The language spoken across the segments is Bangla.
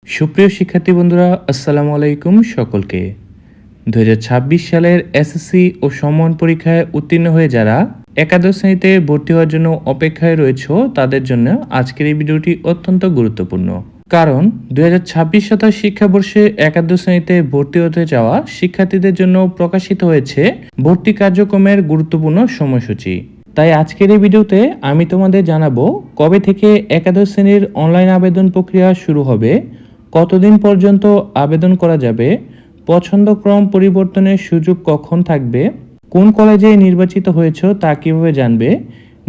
সুপ্রিয় শিক্ষার্থী বন্ধুরা, আসসালামু আলাইকুম সকলকে। 2026 সালের এসএসসি ও সমমান পরীক্ষায় উত্তীর্ণ হয়ে যারা একাদশ শ্রেণীতে ভর্তি হওয়ার জন্য অপেক্ষায় রয়েছে তাদের জন্য আজকের এই ভিডিওটি অত্যন্ত গুরুত্বপূর্ণ। কারণ 2026 শিক্ষাবর্ষে একাদশ শ্রেণীতে ভর্তি হতে যাওয়া শিক্ষার্থীদের জন্য প্রকাশিত হয়েছে ভর্তি কার্যক্রমের গুরুত্বপূর্ণ সময়সূচি। তাই আজকের এই ভিডিওতে আমি তোমাদের জানাবো কবে থেকে একাদশ শ্রেণীর অনলাইন আবেদন প্রক্রিয়া শুরু হবে, কতদিন পর্যন্ত আবেদন করা যাবে, পছন্দক্রম পরিবর্তনের সুযোগ কখন থাকবে, কোন কলেজে নির্বাচিত হয়েছে তা কিভাবে জানবে,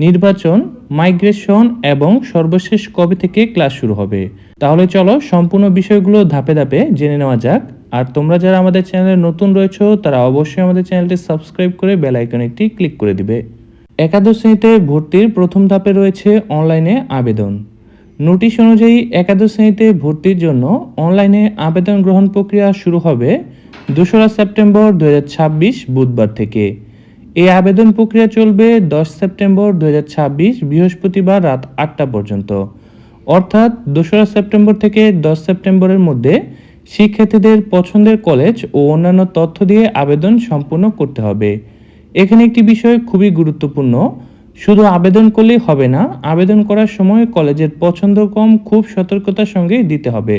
নির্বাচন, মাইগ্রেশন এবং সর্বশেষ কবে থেকে ক্লাস শুরু হবে। তাহলে চলো সম্পূর্ণ বিষয়গুলো ধাপে ধাপে জেনে নেওয়া যাক। আর তোমরা যারা আমাদের চ্যানেলে নতুন রয়েছো তারা অবশ্যই আমাদের চ্যানেলটি সাবস্ক্রাইব করে বেল আইকনে একটি ক্লিক করে দিবে। একাদশ শ্রেণীতে ভর্তির প্রথম ধাপে রয়েছে অনলাইনে আবেদন। নোটিশ অনুযায়ী একাদশ শ্রেণীতে ভর্তির জন্য অনলাইনে আবেদন গ্রহণ প্রক্রিয়া শুরু হবে 2রা সেপ্টেম্বর 2026 বুধবার থেকে। এই আবেদন প্রক্রিয়া চলবে 10 সেপ্টেম্বর 2026 বৃহস্পতিবার রাত 8টা পর্যন্ত। অর্থাৎ 2রা সেপ্টেম্বর থেকে 10 সেপ্টেম্বরের মধ্যে শিক্ষার্থীদের পছন্দের কলেজ ও অন্যান্য তথ্য দিয়ে আবেদন সম্পূর্ণ করতে হবে। এখানে একটি বিষয় খুবই গুরুত্বপূর্ণ, শুধু আবেদন করলেই হবে না, আবেদন করার সময় কলেজের পছন্দক্রম খুব সতর্কতার সঙ্গে দিতে হবে।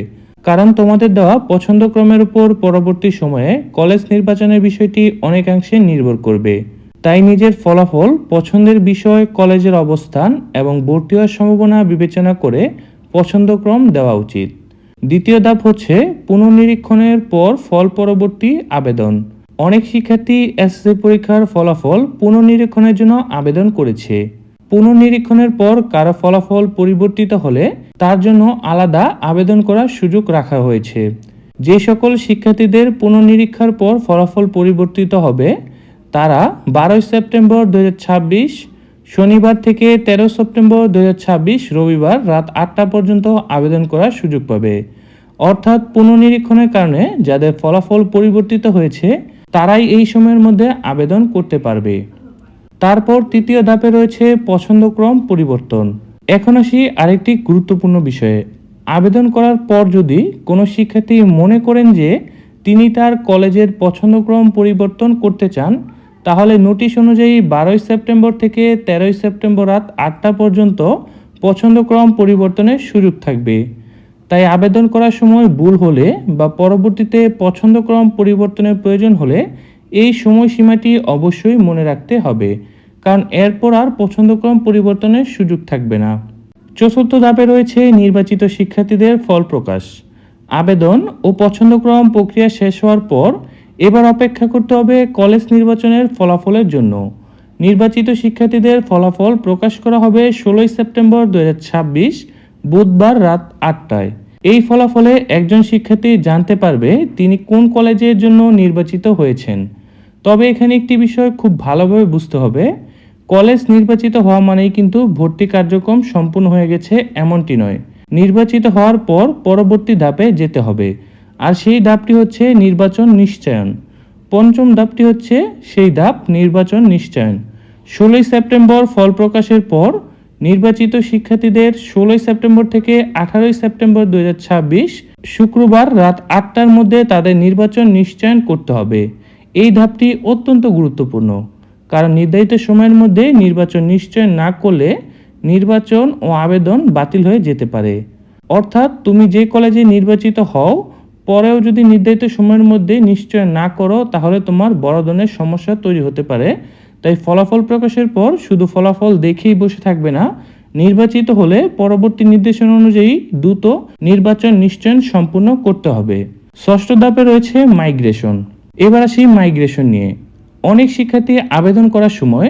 কারণ তোমাদের দেওয়া পছন্দক্রমের উপর পরবর্তী সময়ে কলেজ নির্বাচনের বিষয়টি অনেকাংশে নির্ভর করবে। তাই নিজের ফলাফল, পছন্দের বিষয়, কলেজের অবস্থান এবং ভর্তি হওয়ার সম্ভাবনা বিবেচনা করে পছন্দক্রম দেওয়া উচিত। দ্বিতীয় ধাপ হচ্ছে পুনর্নিরীক্ষণের পর ফল পরবর্তী আবেদন। অনেক শিক্ষার্থী এসএসসি পরীক্ষার ফলাফল পুনর্নিরীক্ষণের জন্য আবেদন করেছে। পুনর্নিরীক্ষণের পর কারো ফলাফল পরিবর্তিত হলে তার জন্য আলাদা আবেদন করার সুযোগ রাখা হয়েছে। যে সকল শিক্ষার্থীদের পুনর্নিরীক্ষার পর ফলাফল পরিবর্তিত হবে তারা 12 সেপ্টেম্বর 2026 শনিবার থেকে 13 সেপ্টেম্বর 2026 রবিবার রাত 8টা পর্যন্ত আবেদন করার সুযোগ পাবে। অর্থাৎ পুনর্নিরীক্ষণের কারণে যাদের ফলাফল পরিবর্তিত হয়েছে তারাই এই সময়ের মধ্যে আবেদন করতে পারবে। তারপর তৃতীয় ধাপে রয়েছে পছন্দক্রম পরিবর্তন। এখন আসি আরেকটি গুরুত্বপূর্ণ বিষয়ে। আবেদন করার পর যদি কোনো শিক্ষার্থী মনে করেন যে তিনি তার কলেজের পছন্দক্রম পরিবর্তন করতে চান, তাহলে নোটিশ অনুযায়ী 12 সেপ্টেম্বর থেকে 13 সেপ্টেম্বর রাত 8টা পর্যন্ত পছন্দক্রম পরিবর্তনের সুযোগ থাকবে। তাই আবেদন করার সময় ভুল হলে বা পরবর্তীতে পছন্দক্রম পরিবর্তনের প্রয়োজন হলে এই সময়সীমাটি অবশ্যই মনে রাখতে হবে, কারণ এরপর আর পছন্দক্রম পরিবর্তনের সুযোগ থাকবে না। চতুর্থ ধাপে রয়েছে নির্বাচিত শিক্ষার্থীদের ফল প্রকাশ। আবেদন ও পছন্দক্রম প্রক্রিয়া শেষ হওয়ার পর এবার অপেক্ষা করতে হবে কলেজ নির্বাচনের ফলাফলের জন্য। নির্বাচিত শিক্ষার্থীদের ফলাফল প্রকাশ করা হবে 16 সেপ্টেম্বর 2026 বুধবার রাত 8টায়। এই ফলাফলে একজন শিক্ষার্থী জানতে পারবে তিনি কোন কলেজের জন্য নির্বাচিত হয়েছেন। তবে এখানে একটি বিষয় খুব ভালোভাবে বুঝতে হবে, কলেজ নির্বাচিত হওয়া মানেই কিন্তু ভর্তি কার্যক্রম সম্পূর্ণ হয়ে গেছে এমনটি নয়। নির্বাচিত হওয়ার পর পরবর্তী ধাপে যেতে হবে, আর সেই ধাপটি হচ্ছে নির্বাচন নিশ্চয়ন। পঞ্চম ধাপটি হচ্ছে সেই ধাপ, নির্বাচন নিশ্চয়ন। 16 সেপ্টেম্বর ফল প্রকাশের পর নির্বাচিত শিক্ষার্থীদের 16 সেপ্টেম্বর থেকে 18 সেপ্টেম্বর 2026 শুক্রবার রাত 8টার মধ্যে তাদের নির্বাচন নিশ্চয়ন করতে হবে। এই ধাপটি অত্যন্ত গুরুত্বপূর্ণ, কারণ নির্ধারিত সময়ের মধ্যে নির্বাচন নিশ্চয়ন না করলে নির্বাচন ও আবেদন বাতিল হয়ে যেতে পারে। অর্থাৎ তুমি যে কলেজে নির্বাচিত হও পরেও যদি নির্ধারিত সময়ের মধ্যে নিশ্চয়ন না করো তাহলে তোমার বড় ধরনের সমস্যা তৈরি হতে পারে। তাই ফলাফল প্রকাশের পর শুধু ফলাফল দেখেই বসে থাকবে না, নির্বাচিত হলে পরবর্তী নির্দেশনা অনুযায়ী দ্রুত নির্বাচন নিশ্চয়ন সম্পূর্ণ করতে হবে। ষষ্ঠ ধাপে রয়েছে মাইগ্রেশন। এবার আসি মাইগ্রেশন নিয়ে। অনেক শিক্ষার্থী আবেদন করার সময়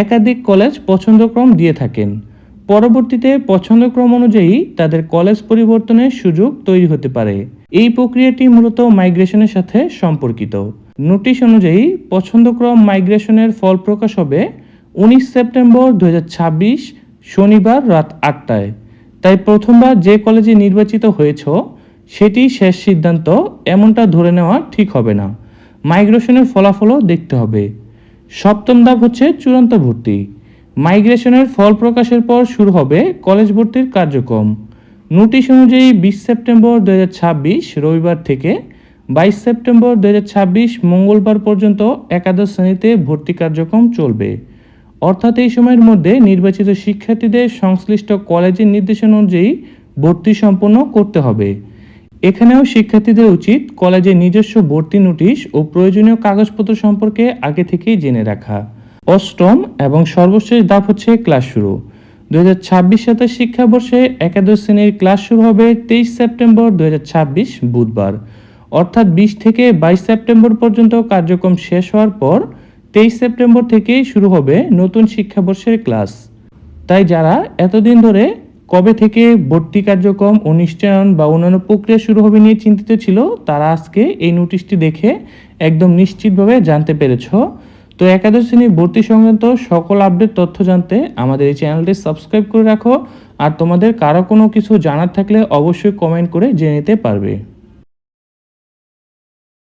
একাধিক কলেজ পছন্দক্রম দিয়ে থাকেন। পরবর্তীতে পছন্দক্রম অনুযায়ী তাদের কলেজ পরিবর্তনের সুযোগ তৈরি হতে পারে। এই প্রক্রিয়াটি মূলত মাইগ্রেশনের সাথে সম্পর্কিত। নোটিশ অনুযায়ী পছন্দক্রম মাইগ্রেশনের ফল প্রকাশ হবে 19 সেপ্টেম্বর 2026 শনিবার রাত 8টায়। তাই প্রথমবার যে কলেজে নির্বাচিত হয়েছ সেটি শেষ সিদ্ধান্ত এমনটা ধরে নেওয়া ঠিক হবে না, মাইগ্রেশনের ফলাফলও দেখতে হবে। সপ্তম ধাপ হচ্ছে চূড়ান্ত ভর্তি। মাইগ্রেশনের ফল প্রকাশের পর শুরু হবে কলেজ ভর্তির কার্যক্রম। নোটিশ অনুযায়ী 20 সেপ্টেম্বর 2026 রবিবার থেকে 22 সেপ্টেম্বর 2026 মঙ্গলবার পর্যন্ত একাদশ শ্রেণীতে ভর্তি কার্যক্রম চলবে। অর্থাৎ এই সময়ের মধ্যে নির্বাচিত শিক্ষার্থীদের সংশ্লিষ্ট কলেজের নির্দেশনা অনুযায়ী ভর্তি সম্পন্ন করতে হবে। এখানেও শিক্ষার্থীদের উচিত কলেজের নিজস্ব ভর্তি নোটিশ ও প্রয়োজনীয় কাগজপত্র সম্পর্কে আগে থেকেই জেনে রাখা। অষ্টম এবং সর্বশেষ ধাপ হচ্ছে ক্লাস শুরু। 2026-27 শিক্ষাবর্ষে একাদশ শ্রেণীর ক্লাস শুরু হবে 23 সেপ্টেম্বর 2026 বুধবার। অর্থাৎ 20 থেকে 22 সেপ্টেম্বর পর্যন্ত কার্যক্রম শেষ হওয়ার পর 23 সেপ্টেম্বর থেকেই শুরু হবে নতুন শিক্ষাবর্ষের ক্লাস। তাই যারা এতদিন ধরে কবে থেকে ভর্তি কার্যক্রম ও নিশ্চয়ন বা অন্যান্য প্রক্রিয়া শুরু হবে নিয়ে চিন্তিত ছিল, তারা আজকে এই নোটিশটি দেখে একদম নিশ্চিতভাবে জানতে পেরেছ। তো একাদশ শ্রেণীর ভর্তি সংক্রান্ত সকল আপডেট তথ্য জানতে আমাদের এই চ্যানেলটি সাবস্ক্রাইব করে রাখো। আর তোমাদের কারো কোনো কিছু জানার থাকলে অবশ্যই কমেন্ট করে জেনে নিতে পারবে।